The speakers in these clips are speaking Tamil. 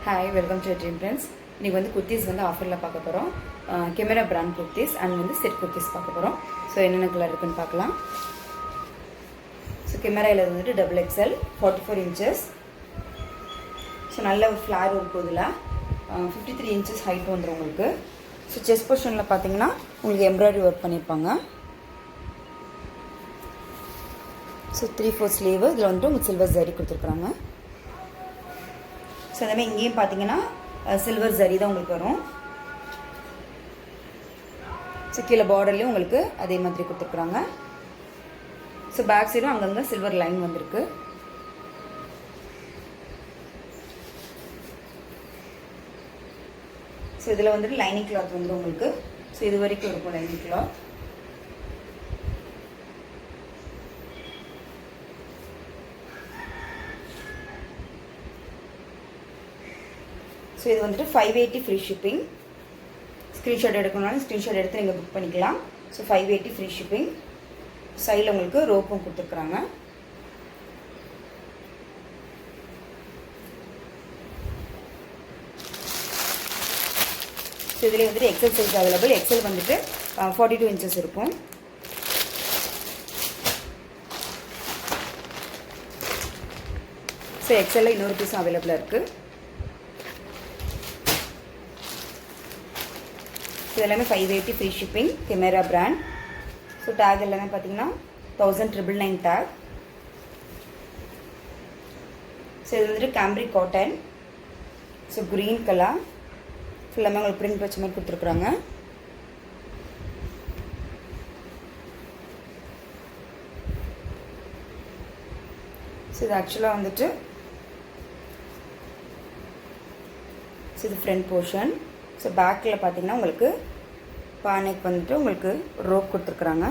Hi, welcome to Dream Prince. இன்னைக்கு வந்து குர்த்திஸ் வந்து ஆஃபரில் பார்க்க போகிறோம். கேமரா பிராண்ட் குர்த்திஸ் அண்ட் வந்து செட் குர்த்திஸ் பார்க்க போகிறோம். ஸோ என்னென்ன கலர் இருக்குன்னு பார்க்கலாம். ஸோ கேமராவில் வந்துட்டு XXL 44 inches. ஸோ நல்ல ஒரு ஃப்ளார் இருக்கும் இதில். 53 inches ஹைட் வந்துடும் உங்களுக்கு. ஸோ செஸ்ட் போர்ஷனில் பார்த்தீங்கன்னா உங்களுக்கு எம்ப்ராய்டரி ஒர்க் பண்ணியிருப்பாங்க. ஸோ 3/4 ஸ்லீவ் இதில் வந்துட்டு உங்களுக்கு சில்வர் ஜரி கொடுத்துருக்குறாங்க. ஸோ அதேமாதிரி இங்கேயும் பார்த்தீங்கன்னா சில்வர் ஜரி தான் உங்களுக்கு வரும். ஸோ கீழே பார்டர்லேயும் உங்களுக்கு அதே மாதிரி கொடுத்துருக்குறாங்க. ஸோ பேக் சைடும் அங்கங்கே சில்வர் லைன் வந்திருக்கு. ஸோ இதில் வந்துட்டு லைனிங் கிளாத் வந்து உங்களுக்கு ஸோ இது வரைக்கும் இருக்கும் லைனிங் கிளாத். ஸோ இது வந்துட்டு 580 ஃப்ரீ ஷிப்பிங். ஸ்க்ரீன்ஷாட் எடுக்கணும்னாலும் ஸ்க்ரீன்ஷாட் எடுத்து நீங்கள் புக் பண்ணிக்கலாம். So 580 free shipping. சைடில் உங்களுக்கு ரோப்பும் கொடுத்துருக்குறாங்க. ஸோ இதில் வந்துட்டு எக்ஸல் சைஸ் அவைலபிள். எக்ஸல் வந்துட்டு 42 inches இருக்கும். ஸோ எக்ஸலில் இன்னொரு பீஸும் அவைலபிளாக இருக்குது. இது எல்லாமே 580 free shipping. Camera brand. So take எல்லாமே பார்த்தீங்கன்னா 1999 டேக். ஸோ இது வந்துட்டு cambric cotton. So green colour ஃபுல்லாமே உங்களுக்கு பிரிண்ட் வச்ச மாதிரி கொடுத்துருக்குறாங்க. ஸோ இது ஆக்சுவலாக வந்துட்டு இது ஃப்ரண்ட் போர்ஷன். ஸோ பேக்கில் பார்த்தீங்கன்னா உங்களுக்கு பானைக்கு வந்துட்டு உங்களுக்கு ரோப் கொடுத்துருக்குறாங்க.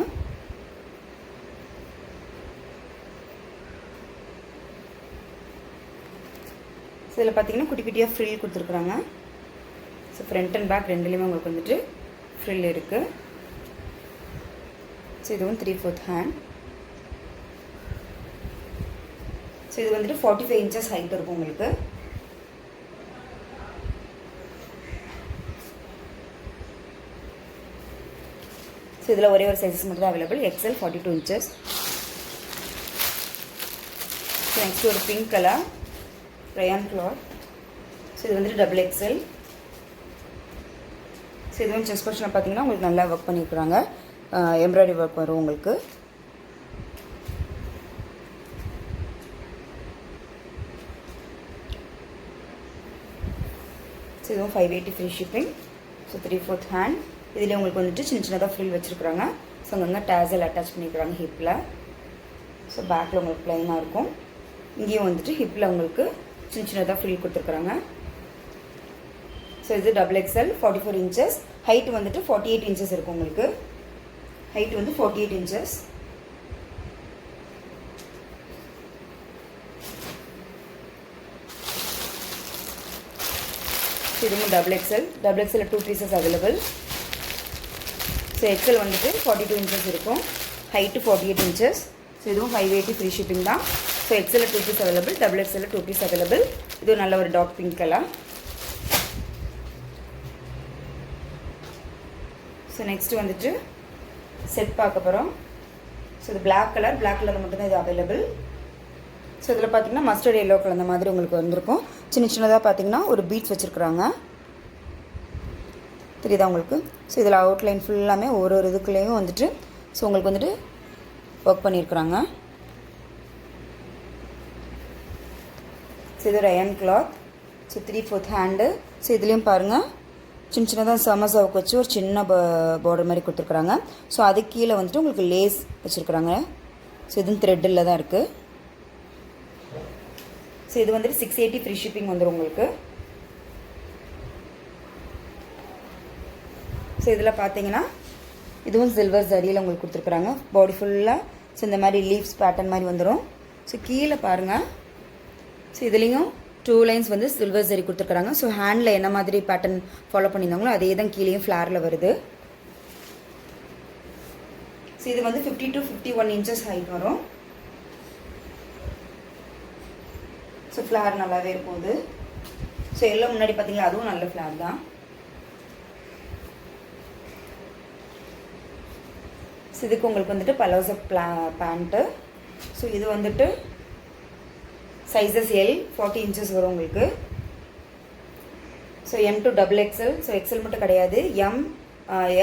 ஸோ இதில் பார்த்தீங்கன்னா குட்டி குட்டியாக ஃப்ரில் கொடுத்துருக்குறாங்க. ஸோ ஃப்ரண்ட் அண்ட் பேக் ரெண்டுலேயுமே உங்களுக்கு வந்துட்டு ஃப்ரில் இருக்குது. ஸோ இதுவும் 3/4 ஹேண்ட். ஸோ இது வந்துட்டு 45 inches ஹைட் இருக்கும் உங்களுக்கு. ஸோ இதில் ஒரே ஒரு சைஸஸ் மட்டும் தான் available. XL 42 inches. So next ஒரு pink colour rayon cloth. So இது வந்துட்டு XXL. ஸோ இது வந்து செஸ்ட் போர்ஷனில் பார்த்தீங்கன்னா உங்களுக்கு நல்லா ஒர்க் பண்ணியிருக்கிறாங்க. எம்ப்ராய்டரி ஒர்க் வரும் உங்களுக்கு. ஸோ இதுவும் 580 ஃப்ரீ ஷிப்பிங். So 3/4 hand. இதில் உங்களுக்கு வந்துட்டு சின்ன சின்னதாக ஃப்ரில் வச்சுருக்குறாங்க. ஸோ அங்கங்கே டேசல் அட்டாச் பண்ணியிருக்கிறாங்க ஹிப்பில். ஸோ பேக்கில் உங்களுக்கு ப்ளைனாக இருக்கும். இங்கேயும் வந்துட்டு ஹிப்பில் உங்களுக்கு சின்ன சின்னதாக ஃப்ரில் கொடுத்துருக்குறாங்க. ஸோ இது XXL 44 inches. ஹைட் வந்துட்டு 48 inches இருக்கும் உங்களுக்கு. ஹைட் வந்து 48 inches. இதுவும் XXL. XXL 2 pieces available. So XL வந்துட்டு 42 inches இருக்கும். Height 48 inches. ஸோ இதுவும் 580 ஃப்ரீ ஷிப்பிங் தான். ஸோ எக்ஸலில் 2 piece available. XXL 2 piece available. இதுவும் நல்ல ஒரு dark pink colour. So next வந்துட்டு செட் பார்க்க போகிறோம். ஸோ இது பிளாக் கலர் மட்டும்தான் இது அவைலபிள். ஸோ இதில் பார்த்தீங்கன்னா மஸ்டர்ட் எல்லோ கலர் மாதிரி உங்களுக்கு வந்திருக்கும். சின்ன சின்னதாக பார்த்தீங்கன்னா ஒரு பீட்ஸ் வச்சுருக்குறாங்க. தெரியுதா உங்களுக்கு? ஸோ இதில் அவுட்லைன் ஃபுல்லாமே ஒரு இதுக்குள்ளேயும் வந்துட்டு ஸோ உங்களுக்கு வந்துட்டு ஒர்க் பண்ணியிருக்கிறாங்க. ஸோ இது rayon cloth. So 3/4 hand. So இதுலேயும் பாருங்கள் சின்ன சின்னதாக சமசாவுக்கு வச்சு ஒரு சின்ன பார்டர் மாதிரி கொடுத்துருக்குறாங்க. ஸோ அதுக்கு கீழே வந்துட்டு உங்களுக்கு லேஸ் வச்சுருக்குறாங்க. ஸோ இதுவும் த்ரெட்டில் தான் இருக்குது. ஸோ இது வந்துட்டு 680 ஃப்ரீ ஷிப்பிங் வந்துடும் உங்களுக்கு. ஸோ இதில் பார்த்தீங்கன்னா இதுவும் சில்வர் ஜரியில் உங்களுக்கு கொடுத்துருக்குறாங்க. பாடி ஃபுல்லாக ஸோ இந்த மாதிரி லீவ்ஸ் பேட்டர்ன் மாதிரி வந்துடும். ஸோ கீழே பாருங்கள். ஸோ இதுலேயும் 2 lines வந்து சில்வர் ஜரி கொடுத்துருக்குறாங்க. ஸோ ஹேண்டில் என்ன மாதிரி பேட்டர்ன் ஃபாலோ பண்ணியிருந்தாங்களோ அதே தான் கீழேயும் ஃப்ளாரில் வருது. ஸோ இது வந்து 50 to 51 inches ஹைட் வரும். ஸோ ஃப்ளார் நல்லாவே இருக்கும் இது. ஸோ ஸோ எல்லாம் முன்னாடி பார்த்தீங்களா, அதுவும் நல்ல ஃப்ளார் தான். ஸோ இதுக்கு உங்களுக்கு வந்துட்டு பலாசோ பேண்ட்டு. ஸோ இது வந்துட்டு சைஸஸ் எல் 40 இன்ச்சஸ் வரும் உங்களுக்கு. So M to XXL. So XL மட்டும் கிடையாது, M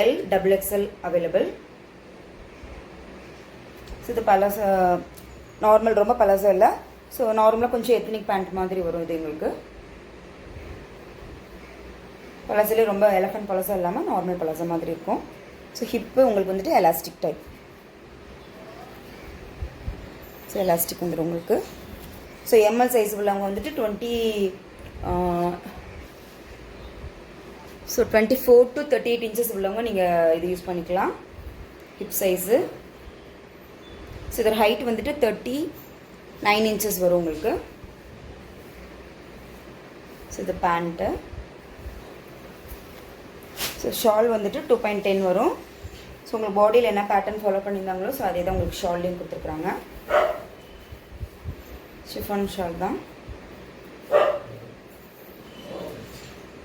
L XXL available. So இது பலாசோ நார்மல், ரொம்ப பலாசோ இல்லை. ஸோ நார்மலாக கொஞ்சம் எத்னிக் பேண்ட் மாதிரி வரும் இது உங்களுக்கு. பலாசோலே ரொம்ப எலஃபண்ட் பலாசோ இல்லாமல் நார்மல் பலாசோ மாதிரி இருக்கும். ஸோ ஹிப்பு உங்களுக்கு வந்துட்டு எலாஸ்டிக் டைப். ஸோ எலாஸ்டிக் வந்துடும் உங்களுக்கு. ஸோ எம்எல் சைஸ் உள்ளவங்க வந்துட்டு 24 to 38 இன்ச்சஸ் உள்ளவங்க நீங்கள் இது யூஸ் பண்ணிக்கலாம் ஹிப் சைஸு. ஸோ இதோட ஹைட் வந்துட்டு 39 இன்ச்சஸ் வரும் உங்களுக்கு. ஸோ இது பேண்ட்டு. ஸோ ஷால் வந்துட்டு 2.10 வரும். ஸோ உங்களுக்கு பாடியில் என்ன பேட்டர்ன் ஃபாலோ பண்ணியிருந்தாங்களோ ஸோ அதே தான் உங்களுக்கு ஷால்லையும் கொடுத்துருக்குறாங்க. ஷிஃபான் ஷால் தான்.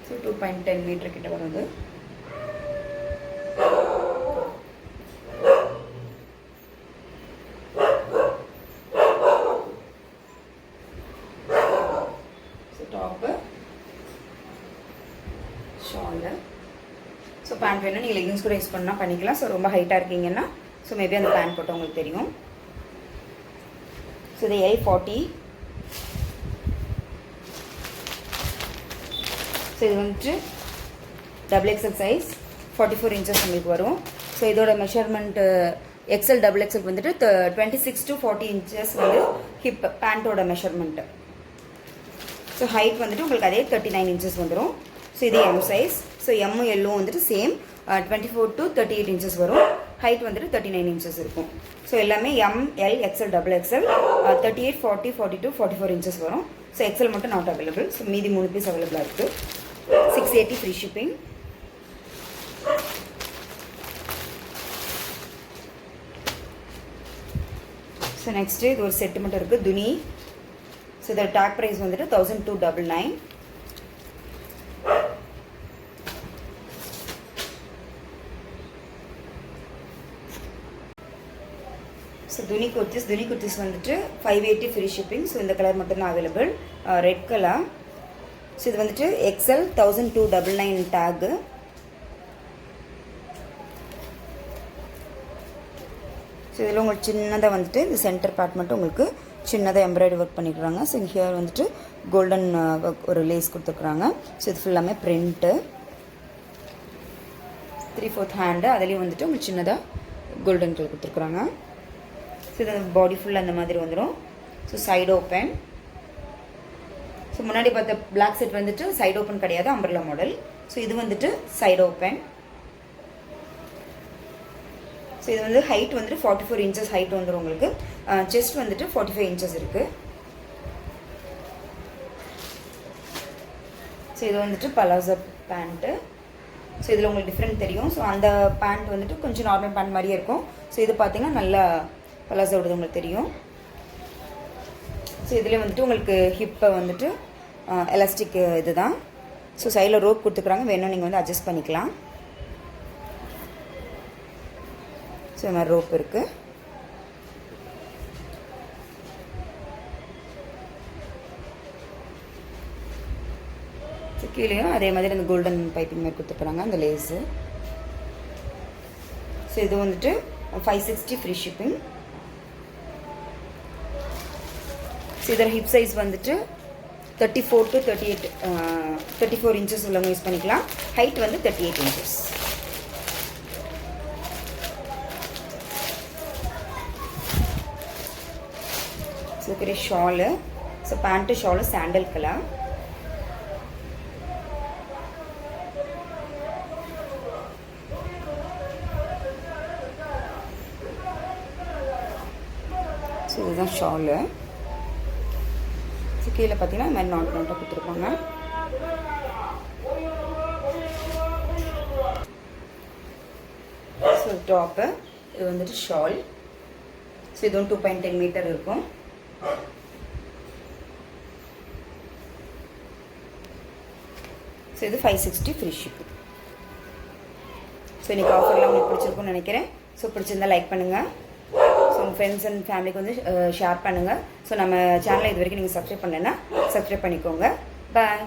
ஸோ 2.10 மீட்டர் கிட்ட வருது. So top, shawl. So pant வேணும், நீங்கள் லெகின்ஸ் கூட யூஸ் பண்ணால் பண்ணிக்கலாம். ஸோ ரொம்ப ஹைட்டாக இருக்கீங்கன்னா ஸோ மேபி அந்த பேண்ட் போட்டு உங்களுக்கு தெரியும். ஸோ இது L40. ஸோ இது வந்துட்டு XXL சைஸ் 44 இன்ச்சஸ் உங்களுக்கு வரும். ஸோ இதோட மெஷர்மெண்ட்டு XL XXL வந்துட்டு 26 to 40 இன்ச்சஸ் வந்து ஹிப் பேண்ட்டோட மெஷர்மெண்ட்டு. ஸோ ஹைட் வந்துட்டு உங்களுக்கு அதே 39 இன்ச்சஸ் வந்துடும். ஸோ இது M சைஸ். ஸோ எம்மும் எல்லும் வந்துட்டு சேம் 24 to 38 இன்ச்சஸ் வரும். ஹைட் வந்துட்டு 39 இன்ச்சஸ் இருக்கும். ஸோ எல்லாமே M, L, XL, XXL 38, 40, 42, 44 inches வரும். ஸோ XL மட்டும் நாட் அவைலபிள். ஸோ மீதி 3 பீஸ் அவைலபிளாக இருக்குது. 680 ஃப்ரீ ஷிப்பிங். ஸோ நெக்ஸ்ட்டு இது ஒரு செட்டு மட்டும் இருக்குது துணி. ஸோ இதோட டாக் ப்ரைஸ் வந்துட்டு 1299. ஸோ துணி குர்த்திஸ் வந்துட்டு 580 ஃப்ரீ ஷிப்பிங். ஸோ இந்த கலர் மட்டும்தான் அவைலபிள், ரெட் கலர். ஸோ இது வந்துட்டு XL 1299 டேகு. ஸோ இதில் உங்களுக்கு சின்னதாக வந்துட்டு இந்த சென்டர் பார்ட் மட்டும் உங்களுக்கு சின்னதாக எம்ப்ராய்டரி ஒர்க் பண்ணிக்கிறாங்க. ஸோ ஹியர் வந்துட்டு கோல்டன் ஒர்க் ஒரு லேஸ் கொடுத்துருக்குறாங்க. ஸோ இது ஃபுல்லாமே பிரிண்ட்டு. 3/4 ஹேண்டு, அதுலேயும் வந்துட்டு உங்களுக்கு சின்னதாக கோல்டன் கலர் கொடுத்துருக்குறாங்க. ஸோ இது பாடி ஃபுல்லாக அந்த மாதிரி வந்துடும். So side open. ஸோ முன்னாடி பார்த்த பிளாக் செட் வந்துட்டு சைடு ஓப்பன் கிடையாது, அம்பர்லா மாடல். ஸோ இது வந்துட்டு சைடு ஓப்பன். ஸோ இது வந்து ஹைட் வந்துட்டு 44 இன்ச்சஸ் ஹைட் வந்துடும் உங்களுக்கு. செஸ்ட் வந்துட்டு 45 இன்ச்சஸ் இருக்குது. ஸோ இது வந்துட்டு பலாசோ பேண்ட்டு. ஸோ இதில் உங்களுக்கு டிஃப்ரெண்ட் தெரியும். ஸோ அந்த பேண்ட் வந்துட்டு கொஞ்சம் நார்மல் பேண்ட் மாதிரியே இருக்கும். ஸோ இது பார்த்தீங்கன்னா நல்லா பலாசோடது உங்களுக்கு தெரியும். ஸோ இதில் வந்துட்டு உங்களுக்கு ஹிப்பை வந்துட்டு எலாஸ்டிக் இது தான். ஸோ சைடில் ரோப் கொடுத்துக்குறாங்க, வேணும் நீங்கள் வந்து அட்ஜஸ்ட் பண்ணிக்கலாம். ஸோ இந்த மாதிரி ரோப் இருக்குது. ஸோ கீழேயும் அதே மாதிரி அந்த கோல்டன் பைப்பிங் மாதிரி கொடுத்துக்குறாங்க அந்த லேஸு. ஸோ இது வந்துட்டு 560 ஃப்ரீ ஷிப்பிங். ஸோ இதோட ஹிப் சைஸ் வந்துட்டு 34 to 38 34 இன்ச்சஸ் உள்ளவங்க யூஸ் பண்ணிக்கலாம். ஹைட் வந்து 38 இன்ச்சஸ். ஸோ இருக்கிற shawl. So pant shawl sandal colour. So இதுதான் ஷாலு. ஸோ கீழே பார்த்தீங்கன்னா இந்த மாதிரி நாட்டாக கொடுத்துருப்பாங்க. ஸோ டாப்பு, இது வந்துட்டு ஷால். ஸோ இது வந்து 2.10 மீட்டர் இருக்கும். ஸோ இது 560 ஃப்ரீ ஷிப்பிங். ஸோ இன்றைக்கி ஆஃபர்லாம் உங்களுக்கு பிடிச்சிருக்குன்னு நினைக்கிறேன். ஸோ பிடிச்சிருந்தால் லைக் பண்ணுங்கள். ஸோ உங்கள் ஃப்ரெண்ட்ஸ் அண்ட் ஃபேமிலிக்கு வந்து ஷேர் பண்ணுங்கள். ஸோ நம்ம சேனலை இது வரைக்கும் நீங்கள் சப்ஸ்கிரைப் பண்ணலைன்னா சப்ஸ்கிரைப் பண்ணிக்கோங்க. பாய்.